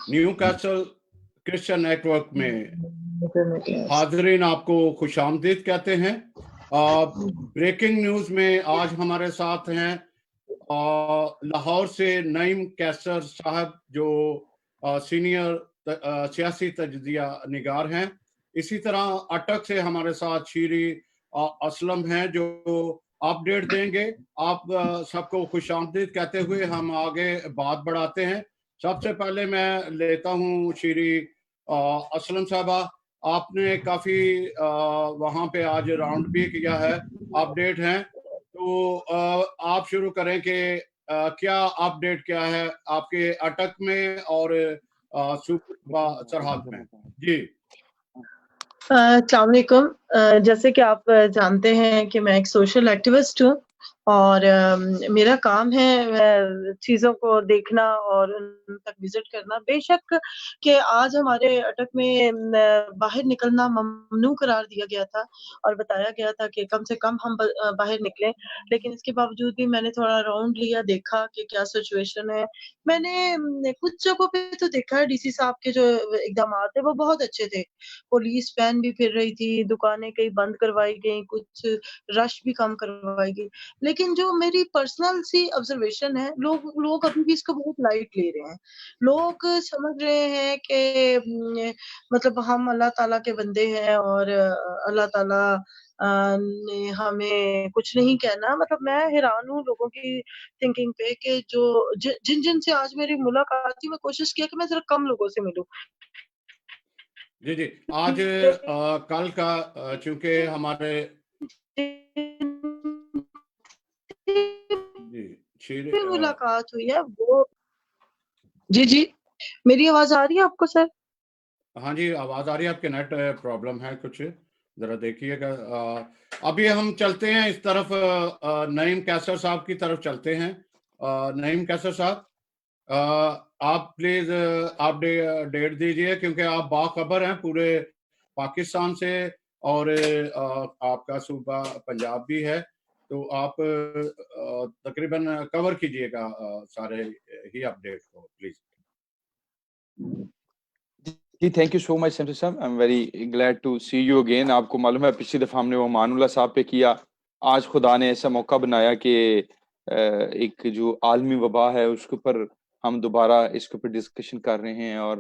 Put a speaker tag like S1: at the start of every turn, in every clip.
S1: New castle Christian network میں حاضرین آپ کو خوش آمدید کہتے ہیں۔ بریکنگ نیوز میں آج ہمارے ساتھ ہیں لاہور سے نعیم کیسر صاحب، جو سینئر سیاسی تجزیہ نگار ہیں۔ اسی طرح اٹک سے ہمارے ساتھ شیری اسلم ہیں جو اپ ڈیٹ دیں گے۔ آپ سب کو خوش آمدید کہتے ہوئے ہم آگے بات بڑھاتے ہیں۔ سب سے پہلے میں لیتا ہوں شیری اسلم صاحبہ، آپ نے کافی وہاں پہ آج راؤنڈ بھی کیا ہے، اپ ڈیٹ ہیں، تو آپ شروع کریں کہ کیا اپ ڈیٹ کیا ہے آپ کے اٹک میں اور صوبہ سرحد میں؟ جی
S2: السلام علیکم۔ جیسے کہ آپ جانتے ہیں کہ میں ایک سوشل ایکٹیوسٹ ہوں، اور میرا کام ہے چیزوں کو دیکھنا اور ان تک وزٹ کرنا۔ بے شک کہ آج ہمارے اٹک میں باہر نکلنا ممنوع قرار دیا گیا تھا اور بتایا گیا تھا کہ کم سے کم ہم باہر نکلیں، لیکن اس کے باوجود بھی میں نے تھوڑا راؤنڈ لیا، دیکھا کہ کیا سچویشن ہے۔ میں نے کچھ جگہوں پہ تو دیکھا ہے ڈی سی صاحب کے جو اقدامات ہیں وہ بہت اچھے تھے۔ پولیس وین بھی پھر رہی تھی، دکانیں کئی بند کروائی گئیں، کچھ رش بھی کم کروائی گئی، لیکن جو میری پرسنل سی آبزرویشن ہے، لوگ ابھی بھی اس کو بہت لائٹ لے رہے ہیں۔ لوگ سمجھ رہے ہیں کہ مطلب ہم اللہ تعالیٰ کے بندے ہیں اور اللہ تعالیٰ نے ہمیں کچھ نہیں کہنا۔ مطلب میں حیران ہوں لوگوں کی تھنکنگ پہ کہ جو جن سے آج میری ملاقات تھی، میں کوشش کیا کہ میں ذرا کم لوگوں سے ملوں۔
S1: جی آج کل کا چونکہ ہمارے
S2: ملاقات ہوئی ہے وہ جی میری آواز آ رہی ہے آپ کو سر؟
S1: ہاں جی آواز آ رہی ہے، آپ کے نیٹ پرابلم ہے کچھ، ذرا دیکھیے گا۔ ابھی ہم چلتے ہیں اس طرف، نعیم کیسر صاحب کی طرف چلتے ہیں۔ نعیم کیسر صاحب، آپ پلیز آپ ڈیٹ دیجئے، کیونکہ آپ باخبر ہیں پورے پاکستان سے اور آپ کا صوبہ پنجاب بھی ہے، تو آپ تقریباً کور کیجئے گا سارے ہی اپ ڈیٹ کو پلیز۔
S3: جی thank you so much senator صاحب، I am very glad to see you again. آپ کو معلوم ہے پچھلی دفعہ ہم نے وہ مان اللہ صاحب پہ کیا، آج خدا نے ایسا موقع بنایا کہ ایک جو عالمی وبا ہے اس کے اوپر ہم دوبارہ اس کے اوپر ڈسکشن کر رہے ہیں، اور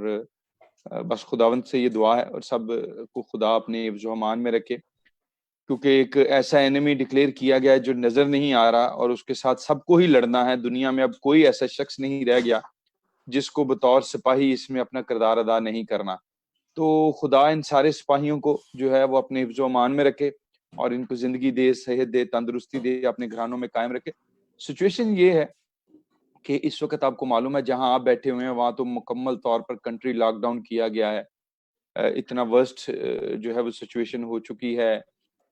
S3: بس خداوند سے یہ دعا ہے اور سب کو خدا اپنے حفظ و امان میں رکھے، کیونکہ ایک ایسا اینمی ڈکلیئر کیا گیا ہے جو نظر نہیں آ رہا، اور اس کے ساتھ سب کو ہی لڑنا ہے۔ دنیا میں اب کوئی ایسا شخص نہیں رہ گیا جس کو بطور سپاہی اس میں اپنا کردار ادا نہیں کرنا۔ تو خدا ان سارے سپاہیوں کو جو ہے وہ اپنے حفظ و امان میں رکھے اور ان کو زندگی دے، صحت دے، تندرستی دے، اپنے گھرانوں میں قائم رکھے۔ سچویشن یہ ہے کہ اس وقت آپ کو معلوم ہے جہاں آپ بیٹھے ہوئے ہیں وہاں تو مکمل طور پر کنٹری لاک ڈاؤن کیا گیا ہے۔ اتنا ورسٹ جو ہے وہ سچویشن ہو چکی ہے۔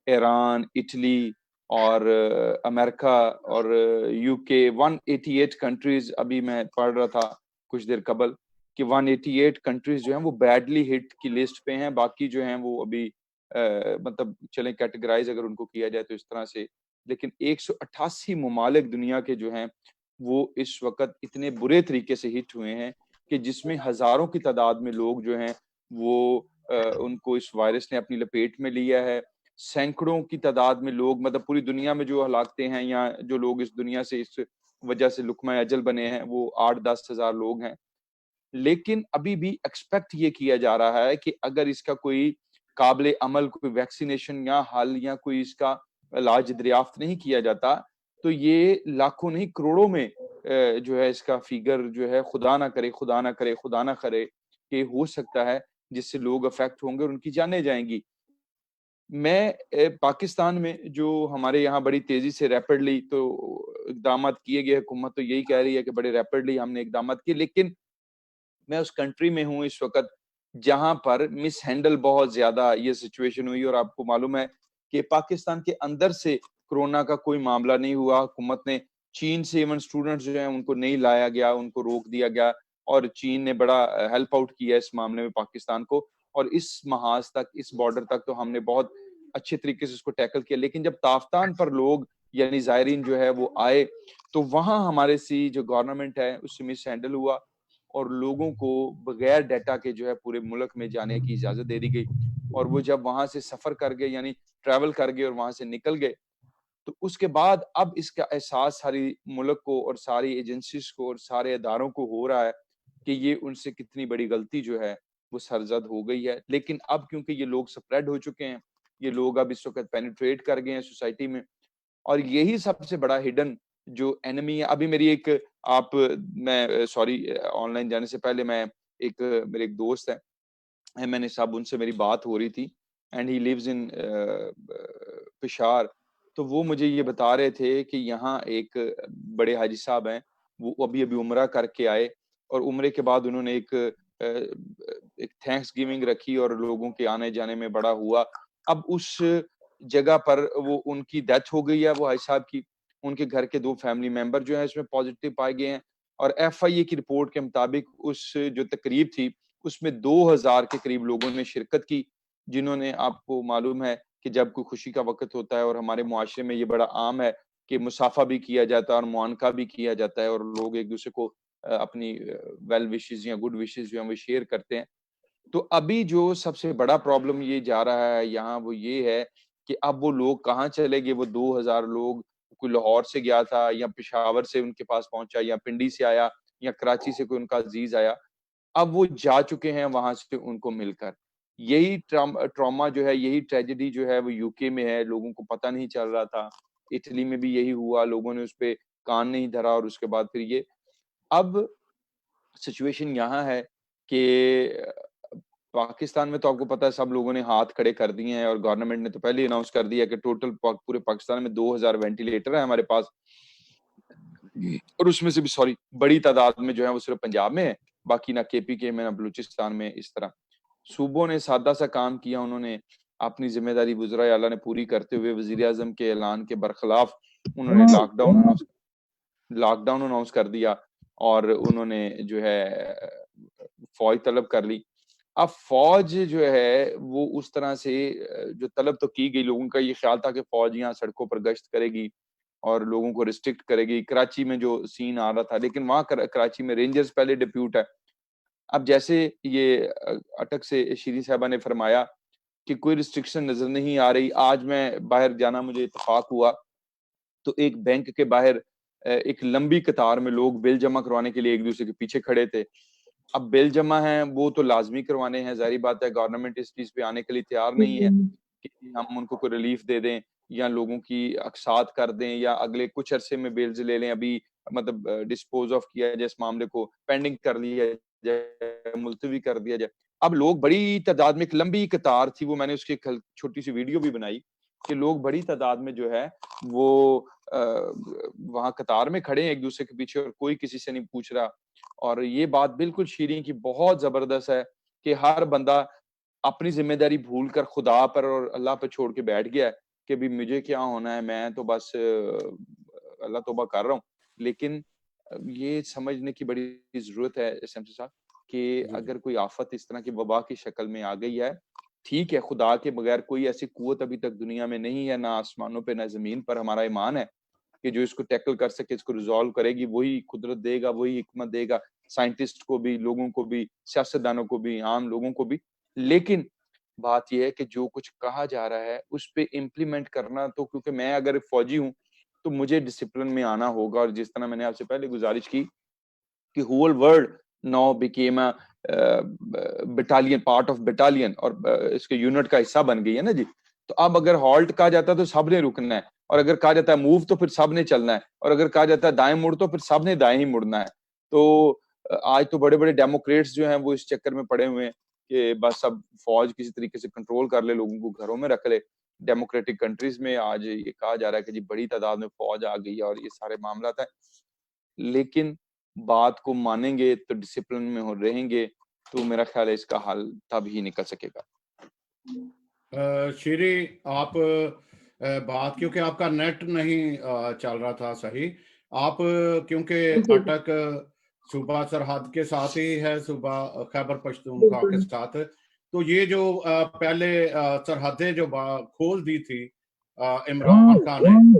S3: ایران، اٹلی اور امریکہ اور یو کے 188 کنٹریز، ابھی میں پڑھ رہا تھا کچھ دیر قبل کہ 188 کنٹریز جو ہیں وہ بیڈلی ہٹ کی لسٹ پہ ہیں، باقی جو ہیں وہ ابھی مطلب چلیں کیٹیگرائز اگر ان کو کیا جائے تو اس طرح سے، لیکن 188 ممالک دنیا کے جو ہیں وہ اس وقت اتنے برے طریقے سے ہٹ ہوئے ہیں کہ جس میں ہزاروں کی تعداد میں لوگ جو ہیں وہ ان کو اس وائرس نے اپنی لپیٹ میں لیا ہے۔ سینکڑوں کی تعداد میں لوگ، مطلب پوری دنیا میں جو ہلاکتیں ہیں یا جو لوگ اس دنیا سے اس وجہ سے لقمہ اجل بنے ہیں وہ 8-10 ہزار لوگ ہیں۔ لیکن ابھی بھی ایکسپیکٹ یہ کیا جا رہا ہے کہ اگر اس کا کوئی قابل عمل کوئی ویکسینیشن یا حل یا کوئی اس کا علاج دریافت نہیں کیا جاتا تو یہ لاکھوں نہیں کروڑوں میں جو ہے اس کا فیگر جو ہے خدا نہ کرے کہ ہو سکتا ہے جس سے لوگ افیکٹ ہوں گے اور ان کی جانیں جائیں گی۔ میں پاکستان میں جو ہمارے یہاں بڑی تیزی سے ریپڈلی تو اقدامات کیے گئے، حکومت تو یہی کہہ رہی ہے کہ بڑے ریپڈلی ہم نے اقدامات کیے، لیکن میں اس کنٹری میں ہوں اس وقت جہاں پر مس ہینڈل بہت زیادہ یہ سچویشن ہوئی، اور آپ کو معلوم ہے کہ پاکستان کے اندر سے کرونا کا کوئی معاملہ نہیں ہوا۔ حکومت نے چین سے ایون اسٹوڈنٹس جو ہیں ان کو نہیں لایا گیا، ان کو روک دیا گیا، اور چین نے بڑا ہیلپ آؤٹ کیا اس معاملے میں پاکستان کو، اور اس محاذ تک، اس بارڈر تک تو ہم نے بہت اچھے طریقے سے اس کو ٹیکل کیا۔ لیکن جب تافتان پر لوگ یعنی زائرین جو ہے وہ آئے تو وہاں ہمارے سی جو گورنمنٹ ہے اس سے مس ہینڈل ہوا، اور لوگوں کو بغیر ڈیٹا کے جو ہے پورے ملک میں جانے کی اجازت دے دی گئی. اور وہ جب وہاں سے سفر کر گئے یعنی ٹریول کر گئے اور وہاں سے نکل گئے, تو اس کے بعد اب اس کا احساس ساری ملک کو اور ساری ایجنسیز کو اور سارے اداروں کو ہو رہا ہے کہ یہ ان سے کتنی بڑی غلطی جو ہے وہ سرزد ہو گئی ہے. لیکن اب کیونکہ یہ لوگ سپریڈ ہو چکے ہیں, یہ لوگ اب اس وقت پینیٹریٹ کر گئے ہیں سوسائٹی میں, اور یہی سب سے بڑا ہڈن جو اینمی ہے. ابھی میری ایک میں سوری آن لائن جانے سے پہلے میں میرے ایک دوست ہے میں نے صاحب ان سے میری بات ہو رہی تھی, اینڈ ہی لیوز ان پشاور. تو وہ مجھے یہ بتا رہے تھے کہ یہاں ایک بڑے حاجی صاحب ہیں, وہ ابھی عمرہ کر کے آئے, اور عمرے کے بعد انہوں نے ایک تھینکس گیونگ رکھی اور لوگوں کے آنے جانے میں بڑا ہوا. اب اس جگہ پر وہ ان کی ڈیتھ ہو گئی ہے, وہ حاجی صاحب کی. ان کے گھر کے 2 فیملی ممبر جو ہیں اس میں پازیٹیو پائے گئے ہیں, اور ایف آئی اے کی رپورٹ کے مطابق اس جو تقریب تھی اس میں 2000 کے قریب لوگوں نے شرکت کی, جنہوں نے, آپ کو معلوم ہے کہ جب کوئی خوشی کا وقت ہوتا ہے, اور ہمارے معاشرے میں یہ بڑا عام ہے کہ مصافحہ بھی کیا جاتا ہے اور معانقہ بھی کیا جاتا ہے, اور لوگ ایک دوسرے کو اپنی ویل وشز یا گڈ وشز جو ہیں وہ شیئر کرتے ہیں. تو ابھی جو سب سے بڑا پرابلم یہ جا رہا ہے یہاں وہ یہ ہے کہ اب وہ لوگ کہاں چلے گئے. وہ 2000 لوگ, کوئی لاہور سے گیا تھا یا پشاور سے ان کے پاس پہنچا یا پنڈی سے آیا یا کراچی سے کوئی ان کا عزیز آیا, اب وہ جا چکے ہیں وہاں سے ان کو مل کر. یہی ٹراما جو ہے, یہی ٹریجڈی جو ہے وہ یو کے میں ہے, لوگوں کو پتہ نہیں چل رہا تھا. اٹلی میں بھی یہی ہوا, لوگوں نے اس پہ کان نہیں دھرا, اور اس کے بعد پھر یہ اب سچویشن یہاں ہے کہ پاکستان میں تو آپ کو پتا ہے سب لوگوں نے ہاتھ کھڑے کر دیے ہیں, اور گورنمنٹ نے تو پہلے ہی اناؤنس کر دیا کہ ٹوٹل پورے پاکستان میں 2000 وینٹیلیٹر ہیں ہمارے پاس, اور اس میں سے بھی بڑی تعداد میں جو ہے وہ صرف پنجاب میں ہے, باقی نہ کے پی کے میں نہ بلوچستان میں. اس طرح صوبوں نے سادہ سا کام کیا, انہوں نے اپنی ذمہ داری وزرائے اعلیٰ نے پوری کرتے ہوئے وزیر اعظم کے اعلان کے برخلاف انہوں نے لاک ڈاؤن اناؤنس کر دیا, اور انہوں نے جو ہے فوج طلب کر لی. اب فوج جو ہے وہ اس طرح سے جو طلب تو کی گئی, لوگوں کا یہ خیال تھا کہ فوج یہاں سڑکوں پر گشت کرے گی اور لوگوں کو ریسٹرکٹ کرے گی. کراچی میں جو سین آ رہا تھا, لیکن وہاں کراچی میں رینجرز پہلے ڈپیوٹ ہے. اب جیسے یہ اٹک سے شیری صاحبہ نے فرمایا کہ کوئی ریسٹرکشن نظر نہیں آ رہی. آج میں باہر جانا مجھے اتفاق ہوا تو ایک بینک کے باہر ایک لمبی قطار میں لوگ بل جمع کروانے کے لیے ایک دوسرے کے پیچھے کھڑے تھے. اب بل جمع ہیں وہ تو لازمی کروانے ہیں, ظاہری بات ہے گورنمنٹ اس چیز پہ آنے کے لیے تیار نہیں ہے کہ ہم ان کو کوئی ریلیف دے دیں یا لوگوں کی اقساط کر دیں یا اگلے کچھ عرصے میں بیلز لے لیں, ابھی مطلب ڈسپوز آف کیا جائے اس معاملے کو, پینڈنگ کر لیا جائے, ملتوی کر دیا جائے. اب لوگ بڑی تعداد میں, ایک لمبی قطار تھی, وہ میں نے اس کی چھوٹی سی ویڈیو بھی بنائی کہ لوگ بڑی تعداد میں جو ہے وہ وہاں قطار میں کھڑے ہیں ایک دوسرے کے پیچھے, اور کوئی کسی سے نہیں پوچھ رہا. اور یہ بات بالکل شیریں کی بہت زبردست ہے کہ ہر بندہ اپنی ذمہ داری بھول کر خدا پر اور اللہ پہ چھوڑ کے بیٹھ گیا ہے کہ بھی مجھے کیا ہونا ہے, میں تو بس اللہ توبہ کر رہا ہوں. لیکن یہ سمجھنے کی بڑی ضرورت ہے SMC صاحب کہ اگر کوئی آفت اس طرح کی وبا کی شکل میں آ گئی ہے, ٹھیک ہے خدا کے بغیر کوئی ایسی قوت ابھی تک دنیا میں نہیں ہے, نہ آسمانوں پہ نہ زمین پر. ہمارا ایمان ہے کہ جو اس کو ٹیکل کر سکے, اس کو ریزالو کرے گی, وہی قدرت دے گا, وہی حکمت دے گا, سائنٹسٹ کو بھی, لوگوں کو بھی, سیاستدانوں کو بھی, عام لوگوں کو بھی. لیکن بات یہ ہے کہ جو کچھ کہا جا رہا ہے اس پہ امپلیمنٹ کرنا, تو کیونکہ میں اگر فوجی ہوں تو مجھے ڈسپلن میں آنا ہوگا. اور جس طرح میں نے آپ سے پہلے گزارش کی کہ whole world know became battalion, part of battalion, اور اس کے یونٹ کا حصہ بن گئی ہے نا جی. تو اب اگر ہالٹ کہا جاتا ہے تو سب نے رکنا ہے, اور اگر کہا جاتا ہے موو تو پھر سب نے چلنا ہے, اور اگر کہا جاتا ہے دائیں مڑ تو پھر سب نے دائیں ہی مڑنا ہے. تو آج تو بڑے بڑے ڈیموکریٹس جو ہیں وہ اس چکر میں پڑے ہوئے ہیں کہ بس اب فوج کسی طریقے سے کنٹرول کر لے, لوگوں کو گھروں میں رکھ لے. ڈیموکریٹک کنٹریز میں آج یہ کہا جا رہا ہے کہ جی بڑی تعداد میں فوج آ گئی ہے اور یہ سارے معاملات ہیں. لیکن بات کو مانیں گے تو ڈسپلن میں رہیں گے تو میرا خیال ہے اس کا حل تب ہی نکل سکے گا.
S1: شیری آپ بات, کیونکہ آپ کا نیٹ نہیں چل رہا تھا صحیح, آپ کیونکہ اٹک صوبہ سرحد کے ساتھ ہی ہے, صوبہ خیبر پختونخوا کے ساتھ, تو یہ جو پہلے سرحدیں جو کھول دی تھی عمران خان نے,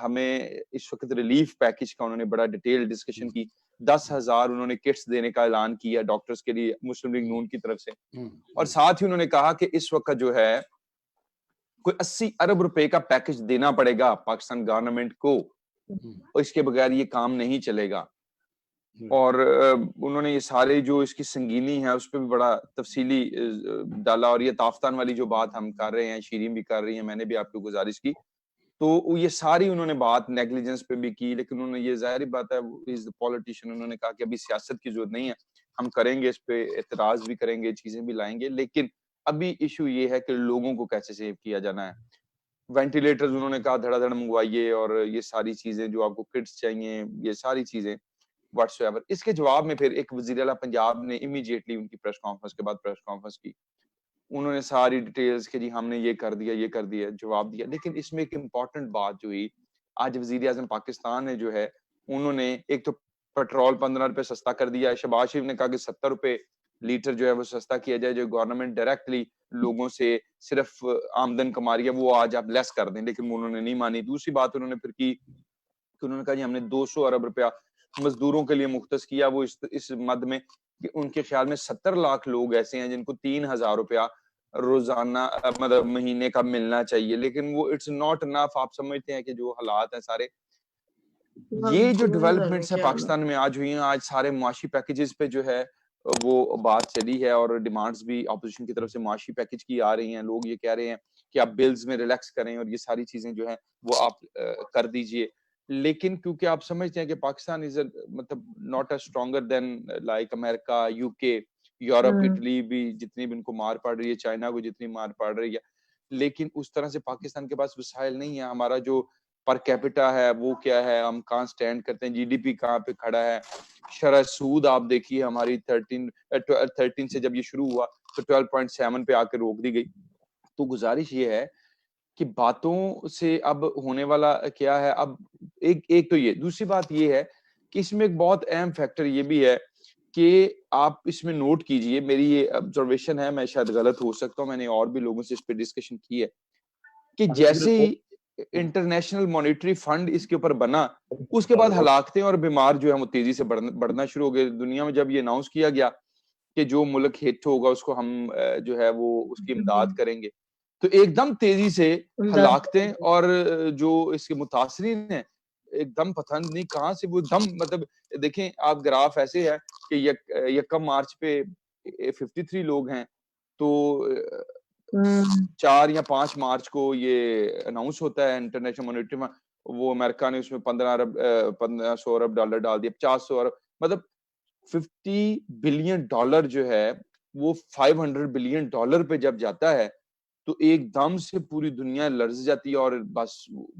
S3: ہمیں اس وقت ریلیف پیکج کا انہوں نے بڑا ڈیٹیل ڈسکشن کی. 10,000 انہوں نے کٹس دینے کا اعلان کیا ڈاکٹرز کے لیے مسلم لیگ نون کی طرف سے, اور ساتھ ہی انہوں نے کہا کہ اس وقت جو ہے کوئی 80 ارب روپے کا پیکج دینا پڑے گا پاکستان گورنمنٹ کو, اور اس کے بغیر یہ کام نہیں چلے گا. اور انہوں نے یہ سارے جو اس کی سنگینی ہے اس پہ بھی بڑا تفصیلی ڈالا, اور یہ تافتان والی جو بات ہم کر رہے ہیں, شیرین بھی کر رہی ہیں, میں نے بھی آپ کو گزارش کی, تو یہ ساری انہوں نے بات نیگلیجنس پہ بھی کی. لیکن انہوں نے یہ ظاہری بات ہے از پولیٹیشین, انہوں نے کہا کہ ابھی سیاست کی ضرورت نہیں ہے, ہم کریں گے اس پہ اعتراض بھی کریں گے, چیزیں بھی لائیں گے, لیکن ابھی ایشو یہ ہے کہ لوگوں کو کیسے سیو کیا جانا ہے. وینٹیلیٹرز انہوں نے کہا دھڑا دھڑ منگوائیے, اور یہ ساری چیزیں جو آپ کو کٹس چاہیے, یہ ساری چیزیں واٹس ایور. اس کے جواب میں پھر ایک وزیر اعلیٰ پنجاب نے امیڈیٹلی ان کی پریس کانفرنس کے بعد پریس کانفرنس کی, انہوں نے ساری ڈیٹیلز کہ جی ہم نے یہ کر دیا, یہ کر دیا, جواب دیا. لیکن اس میں ایک امپورٹنٹ بات جو ہوئی, آج وزیر اعظم پاکستان نے جو ہے انہوں نے ایک تو پیٹرول 15 روپے سستا کر دیا ہے. شہباز شریف نے کہا کہ 70 روپے لیٹر جو ہے وہ سستا کیا جائے, جو گورنمنٹ ڈائریکٹلی لوگوں سے صرف آمدن کما رہی ہے وہ آج آپ لیس کر دیں, لیکن انہوں نے نہیں مانی. دوسری بات انہوں نے پھر کی کہ انہوں نے کہا جی ہم نے 200 ارب روپیہ مزدوروں کے لیے مختص کیا, وہ اس مد میں کہ ان کے خیال میں 70 لاکھ لوگ ایسے ہیں جن کو 3,000 روپیہ روزانہ مطلب مہینے کا ملنا چاہیے, لیکن وہ اٹس ناٹ انف. آپ سمجھتے ہیں کہ جو حالات ہیں سارے, یہ جو ڈیولپمنٹس ہیں پاکستان میں آج ہوئی ہیں, آج سارے معاشی پیکیجز پہ جو ہے وہ بات چلی ہے, اور ڈیمانڈز بھی اپوزیشن کی طرف سے معاشی پیکیج کی آ رہی ہیں. لوگ یہ کہہ رہے ہیں کہ آپ بلز میں ریلیکس کریں اور یہ ساری چیزیں جو ہیں وہ آپ کر دیجئے. لیکن کیونکہ آپ سمجھتے ہیں کہ پاکستان از مطلب not a stronger than like America, U K, Europe, Italy بھی جتنی بھی ان کو مار پڑ رہی ہے, چائنا کو جتنی مار پڑ رہی ہے, لیکن اس طرح سے پاکستان کے پاس وسائل نہیں ہے. ہمارا جو پر کیپٹا ہے وہ کیا ہے, ہم کہاں سٹینڈ کرتے ہیں, جی ڈی پی کہاں پہ کھڑا ہے, شرح سود آپ دیکھیے ہماری 13 سے جب یہ شروع ہوا تو 12.7 پہ آ کے روک دی گئی. تو گزارش یہ ہے کہ باتوں سے اب ہونے والا کیا ہے. اب ایک تو یہ, دوسری بات یہ ہے کہ اس میں ایک بہت اہم فیکٹر یہ بھی ہے کہ آپ اس میں نوٹ کیجئے, میری یہ آبزرویشن ہے, میں شاید غلط ہو سکتا ہوں, میں نے اور بھی لوگوں سے اس پہ ڈسکشن کی ہے, کہ جیسے ہی انٹرنیشنل مانیٹری فنڈ اس کے اوپر بنا, اس کے بعد ہلاکتیں اور بیمار جو ہے وہ تیزی سے بڑھنا شروع ہو گئے. دنیا میں جب یہ اناؤنس کیا گیا کہ جو ملک ہٹ ہوگا اس کو ہم جو ہے وہ اس کی امداد کریں گے, تو ایک دم تیزی سے ہلاکتیں اور جو اس کے متاثرین ہیں ایک دم پتہ نہیں کہاں سے وہ دم, مطلب دیکھیں آپ گراف ایسے ہے کہ یکم مارچ پہ 53 لوگ ہیں, تو 4 یا 5 مارچ کو یہ اناؤنس ہوتا ہے انٹرنیشنل مانیٹری میں, وہ امریکہ نے اس میں 1500 ارب ڈالر ڈال دیا, 500 ارب, مطلب $50 بلین جو ہے وہ $500 بلین پہ جب جاتا ہے تو ایک دم سے پوری دنیا لرز جاتی ہے, اور بس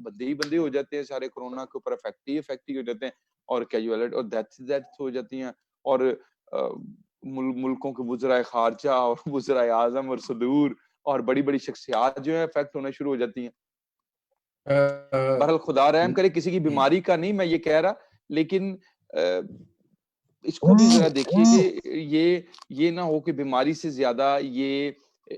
S3: بندے ہی بندے ہو جاتے ہیں سارے, کورونا کے اوپر افیکٹ ہو جاتے ہیں, اور کیجویلٹی اور ڈیتھ ہو جاتی ہیں, اور ملکوں کے وزرائے خارجہ اور وزرائے اعظم اور صدور اور بڑی بڑی شخصیات جو ہے افیکٹ ہونا شروع ہو جاتی ہیں. بہرحال خدا رحم کرے, کسی کی بیماری کا نہیں میں یہ کہہ رہا, لیکن اس کو بھی ذرا دیکھیے کہ یہ نہ ہو کہ بیماری سے زیادہ یہ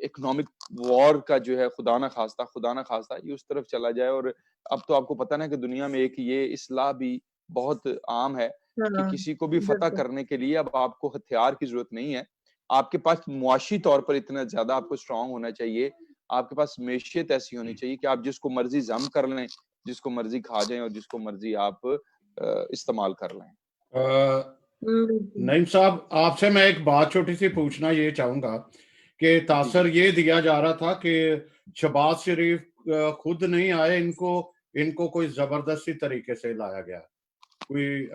S3: اکنامک وار کا جو ہے خدا نہ خواستہ یہ اس طرف چلا جائے. اور اب تو آپ کو پتہ نا کہ دنیا میں ایک یہ اصطلاح بھی بہت عام ہے کہ کسی کو بھی فتح کرنے کے لیے اب آپ کو ہتھیار کی ضرورت نہیں ہے, آپ کے پاس معاشی طور پر اتنا زیادہ آپ کو اسٹرانگ ہونا چاہیے, آپ کے پاس معیشت ایسی ہونی چاہیے کہ آپ جس کو مرضی ضم کر لیں, جس کو مرضی کھا جائیں, اور جس کو مرضی آپ استعمال کر لیں.
S1: نعیم صاحب, آپ سے میں ایک بات چھوٹی سی پوچھنا یہ چاہوں گا کہ تاثر یہ دیا جا رہا تھا کہ شہباز شریف خود نہیں آئے, ان کو کوئی زبردستی طریقے سے لایا گیا. کوئی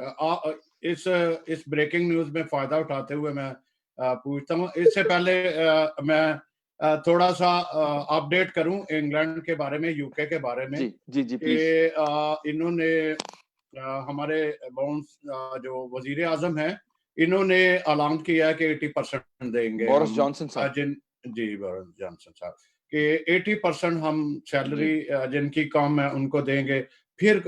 S1: اس بریکنگ نیوز میں فائدہ اٹھاتے ہوئے میں پوچھتا ہوں, اس سے پہلے میں تھوڑا سا اپڈیٹ کروں انگلینڈ کے بارے میں, یو کے کے بارے میں, کہ انہوں نے ہمارے جو وزیر اعظم ہیں انہوں نے اعلان کیا کہ 80% دیں گے,
S3: بورس جانسن صاحب,
S1: جی بورس جانسن صاحب, کہ 80% ہم سیلری جن کی کم ہے ان کو دیں گے. پھر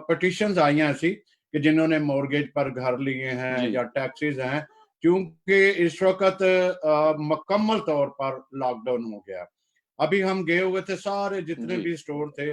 S1: پٹیشنز آئی ہیں ایسی کہ جنہوں نے مورگیج پر گھر لیے ہیں یا ٹیکسیز ہیں, کیونکہ اس وقت مکمل طور پر لاک ڈاؤن ہو گیا. ابھی ہم گئے ہوئے تھے, سارے جتنے بھی اسٹور تھے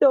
S2: تو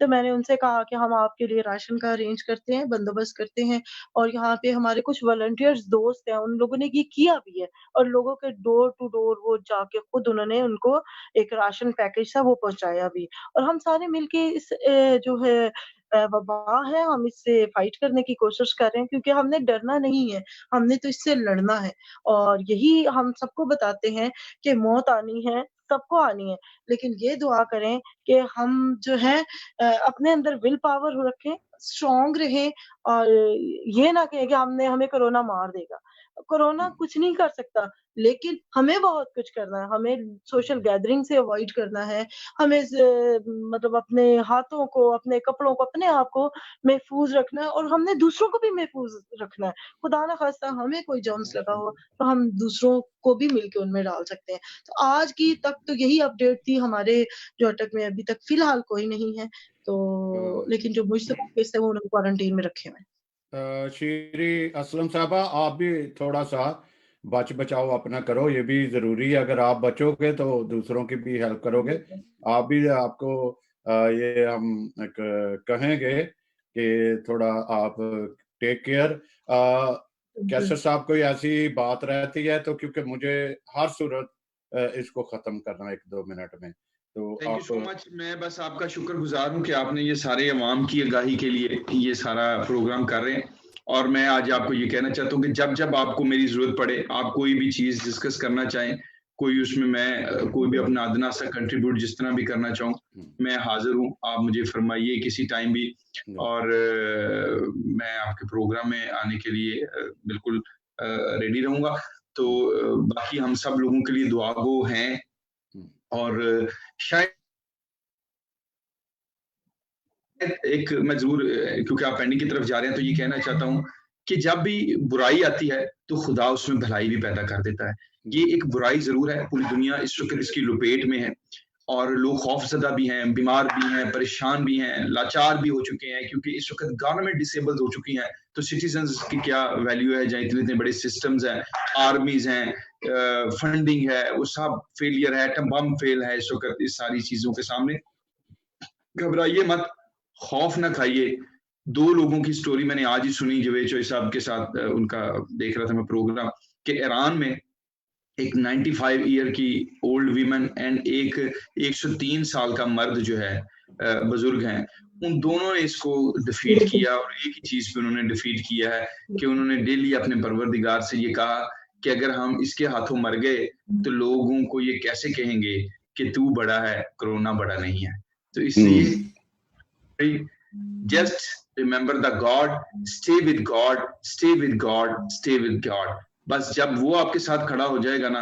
S2: تو میں نے ان سے کہا کہ ہم آپ کے لیے راشن کا ارینج کرتے ہیں, بندوبست کرتے ہیں, اور یہاں پہ ہمارے کچھ والنٹیئرز دوست ہیں, ان لوگوں نے یہ کیا بھی ہے, اور لوگوں کے ڈور ٹو ڈور وہ جا کے خود انہوں نے ان کو ایک راشن پیکج تھا وہ پہنچایا بھی. اور ہم سارے مل کے اس جو ہے وبا ہے, ہم اس سے فائٹ کرنے کی کوشش کر رہے ہیں, کیونکہ ہم نے ڈرنا نہیں ہے, ہم نے تو اس سے لڑنا ہے. اور یہی ہم سب کو بتاتے ہیں کہ موت آنی ہے, سب کو آنی ہے, لیکن یہ دعا کریں کہ ہم جو ہے اپنے اندر ول پاور رکھیں, اسٹرانگ رہیں, اور یہ نہ کہیں کہ ہمیں کرونا مار دے گا. کرونا کچھ نہیں کر سکتا, لیکن ہمیں بہت کچھ کرنا ہے. ہمیں سوشل گیدرنگ سے اوائڈ کرنا ہے, ہمیں مطلب اپنے ہاتھوں کو, اپنے کپڑوں کو, اپنے آپ کو محفوظ رکھنا ہے, اور ہم نے دوسروں کو بھی محفوظ رکھنا ہے. خدا نہ خواستہ ہمیں کوئی جرمس لگا ہو تو ہم دوسروں کو بھی مل کے ان میں ڈال سکتے ہیں. تو آج کی تک تو یہی اپڈیٹ تھی ہمارے جو اٹک میں. ابھی تک فی الحال کوئی نہیں ہے تو, لیکن جو مجھ سے کیس ہے وہ انہوں کوارنٹین میں رکھے ہوئے ہیں.
S1: شیری اسلم صاحبہ, آپ بھی تھوڑا سا بچاؤ اپنا کرو, یہ بھی ضروری ہے. اگر آپ بچو گے تو دوسروں کی بھی ہیلپ کرو گے. آپ بھی, آپ کو یہ ہم کہیں گے کہ تھوڑا آپ ٹیک کیئر. کیسر صاحب کوئی ایسی بات رہتی ہے تو, کیونکہ مجھے ہر صورت اس کو ختم کرنا 1-2 منٹ میں. تو
S3: تھینک یو سو مچ. میں بس آپ کا شکر گزار ہوں کہ آپ نے یہ سارے عوام کی آگاہی کے لیے یہ سارا پروگرام کر رہے ہیں. اور میں آج آپ کو یہ کہنا چاہتا ہوں کہ جب آپ کو میری ضرورت پڑے, آپ کوئی بھی چیز ڈسکس کرنا چاہیں, کوئی اس میں کوئی بھی اپنا ادنا سا کنٹریبیوٹ جس طرح بھی کرنا چاہوں, میں حاضر ہوں. آپ مجھے فرمائیے کسی ٹائم بھی, اور میں آپ کے پروگرام میں آنے کے لیے بالکل ریڈی رہوں گا. تو باقی ہم سب لوگوں کے لیے دعا گو ہیں, اور شاید ایک میں ضرور, کیونکہ آپ اینڈنگ کی طرف جا رہے ہیں, تو یہ کہنا چاہتا ہوں کہ جب بھی برائی آتی ہے تو خدا اس میں بھلائی بھی پیدا کر دیتا ہے. یہ ایک برائی ضرور ہے, پوری دنیا اس وقت اس کی لپیٹ میں ہے, اور لوگ خوف زدہ بھی ہیں, بیمار بھی ہیں, پریشان بھی ہیں, لاچار بھی ہو چکے ہیں, کیونکہ اس وقت گورنمنٹ ڈسیبل ہو چکی ہیں. تو سٹیزنز کی کیا ویلیو ہے جہاں اتنے بڑے سسٹمز ہیں, آرمیز ہیں, فنڈنگ ہے, وہ سب فیلئر ہے, بم فیل ہے اس وقت. اس ساری چیزوں کے سامنے گھبرائیے مت, خوف نہ کھائیے. 2 لوگوں کی سٹوری میں نے آج ہی سنی, جوید چوئی صاحب کے ساتھ ان کا دیکھ رہا تھا میں پروگرام, کہ ایران میں ایک 95 ایئر کی اولڈ ویمن اینڈ ایک 103 سال کا مرد جو ہے, بزرگ ہیں, ان دونوں نے اس کو ڈیفیٹ کیا, اور ایک ہی چیز پہ انہوں نے ڈیفیٹ کیا ہے کہ انہوں نے ڈیلی اپنے پروردگار سے یہ کہا کہ اگر ہم اس کے ہاتھوں مر گئے تو لوگوں کو یہ کیسے کہیں گے کہ تو بڑا ہے, کرونا بڑا نہیں ہے. تو اس لیے just remember the God, stay with God, stay with God, stay with God. بس جب وہ آپ کے ساتھ کھڑا ہو جائے گا نا,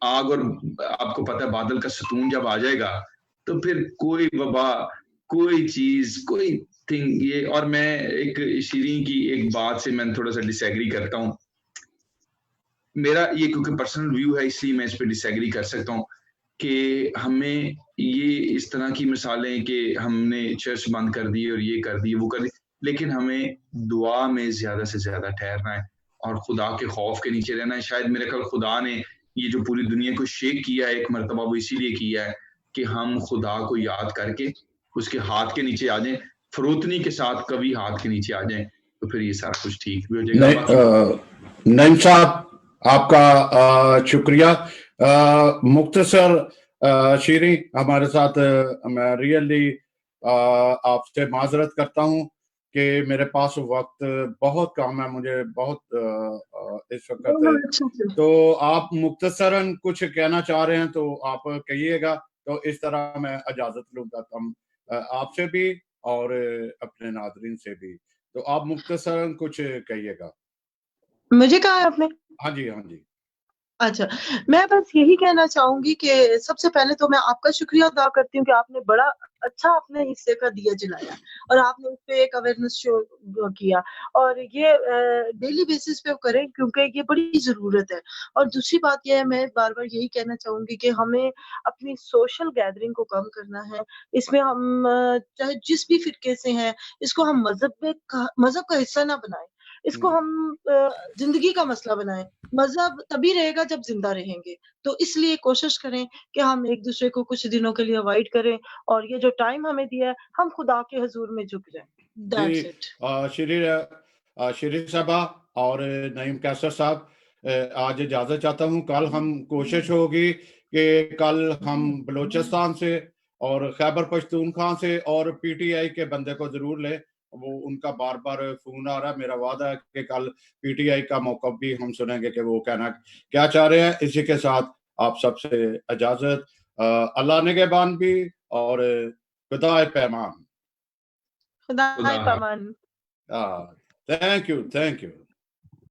S3: آگ, اور آپ کو پتہ ہے بادل کا ستون جب آ جائے گا تو پھر کوئی وبا, کوئی چیز, کوئی تھنگ یہ. اور میں ایک شیریں کی ایک بات سے میں تھوڑا سا ڈس ایگری کرتا ہوں. میرا یہ کیونکہ پرسنل ویو ہے اس لیے میں اس پہ ڈس ایگری کر سکتا ہوں کہ ہمیں یہ اس طرح کی مثالیں کہ ہم نے چرچ بند کر دی اور یہ کر دی وہ کر دی, لیکن ہمیں دعا میں زیادہ سے زیادہ ٹھہرنا ہے اور خدا کے خوف کے نیچے رہنا ہے. شاید میرے خیال خدا نے یہ جو پوری دنیا کو شیک کیا ہے ایک مرتبہ, وہ اسی لیے کیا ہے کہ ہم خدا کو یاد کر کے اس کے ہاتھ کے نیچے آ جائیں, فروتنی کے ساتھ کبھی ہاتھ کے نیچے آ جائیں, تو پھر یہ سارا کچھ ٹھیک بھی ہو جائے گا.
S1: نعیم صاحب آپ کا شکریہ. مختصر شیریں ہمارے ساتھ, میں ریئلی آپ سے معذرت کرتا ہوں کہ میرے پاس وقت بہت کم ہے, مجھے بہت اس وقت. تو آپ مختصراً کچھ کہنا چاہ رہے ہیں تو آپ کہیے گا, تو اس طرح میں اجازت لوں گا آپ سے بھی اور اپنے ناظرین سے بھی. تو آپ مختصراً کچھ کہیے گا.
S2: مجھے کہا ہے آپ نے؟
S1: ہاں جی, ہاں جی.
S2: اچھا, میں بس یہی کہنا چاہوں گی کہ سب سے پہلے تو میں آپ کا شکریہ ادا کرتی ہوں کہ آپ نے بڑا اچھا اپنے حصے کا دیا جلایا اور آپ نے اس پہ ایک اویئرنیس شو کیا, اور یہ ڈیلی بیسس پہ کریں کیونکہ یہ بڑی ضرورت ہے. اور دوسری بات یہ ہے, میں بار بار یہی کہنا چاہوں گی کہ ہمیں اپنی سوشل گیدرنگ کو کم کرنا ہے. اس میں ہم چاہے جس بھی فرقے سے ہیں, اس کو ہم مذہب کا حصہ نہ بنائیں. اس کو ہم زندگی کا مسئلہ بنائیں. مذہب تبھی رہے گا جب زندہ رہیں گے. تو اس لیے کوشش کریں کہ ہم ایک دوسرے کو کچھ دنوں کے لیے اوائڈ کریں اور یہ جو ٹائم ہمیں دیا ہے ہم خدا کے حضور میں جھک جائیں. That's it.
S1: شری صاحبہ اور نعیم کیسر صاحب آج اجازت چاہتا ہوں. کل ہم کوشش ہوگی کہ کل ہم بلوچستان سے اور خیبر پختونخوا سے اور پی ٹی آئی کے بندے کو ضرور لیں. وہ ان کا بار بار فون آ رہا ہے. میرا وعدہ ہے کہ کل پی ٹی آئی کا موقف بھی ہم سنیں گے کہ وہ کہنا کیا چاہ رہے ہیں. اسی کے ساتھ آپ سب سے اجازت. اللہ نگہبان بھی اور خدا پیمان.
S2: خدا پیمان.
S1: Thank you.